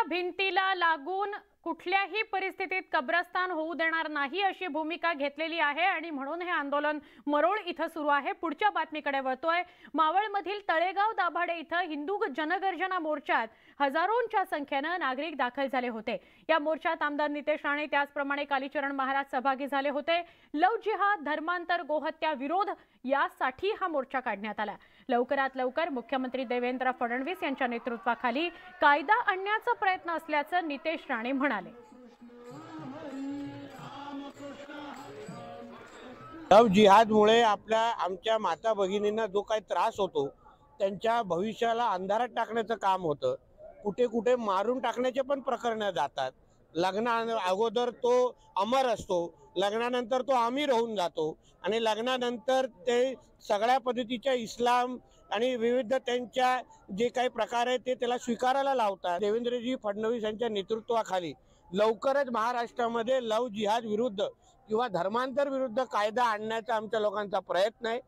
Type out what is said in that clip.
घराच्या भिंतीला लागून कुठल्याही परिस्थितीत कब्रस्तान होऊ देणार नाही अशी भूमिका घेतलेली आहे आणि म्हणून हे आंदोलन मरोळ इथं सुरू आहे। पुढच्या बातमीकडे वळतोय। मावळमधील तळेगाव दाभाडे इथं हिंदू जनगर्जना मोर्चात हजारोंच्या संख्येने नागरिक दाखल झाले होते। या मोर्चात आमदार नितेश राणे त्याचप्रमाणे कालीचरण महाराज सहभागी झाले होते। लव जिहाद, धर्मांतर, गोहत्या विरोध यासाठी हा मोर्चा काढण्यात आला। लवकरात लवकर मुख्यमंत्री देवेंद्र फडणवीस यांच्या नेतृत्वाखाली कायदा आणण्याचा प्रयत्न असल्याचं नितेश राणे म्हणाले। लव जिहादमुळे आमच्या माता भगिनींना जो काही त्रास होतो, त्यांच्या भविष्याला अंधारात टाकण्याचं काम होतं। कुठे कुठे मारून टाकण्याचे पण प्रकरण जातात। लग्ना अगोदर तो अमर असतो, लग्नानंतर तो आमिर होऊन जातो आणि लग्नानंतर ते सगळ्या पद्धतीच्या इस्लाम आणि विविध त्यांच्या जे काही प्रकार आहेत ते त्याला स्वीकारायला लावतात। देवेंद्रजी फडणवीस यांच्या नेतृत्वाखाली लवकरच महाराष्ट्रामध्ये लव जिहाद विरुद्ध किंवा धर्मांतर विरुद्ध कायदा आणण्याचा आमच्या लोकांचा प्रयत्न आहे।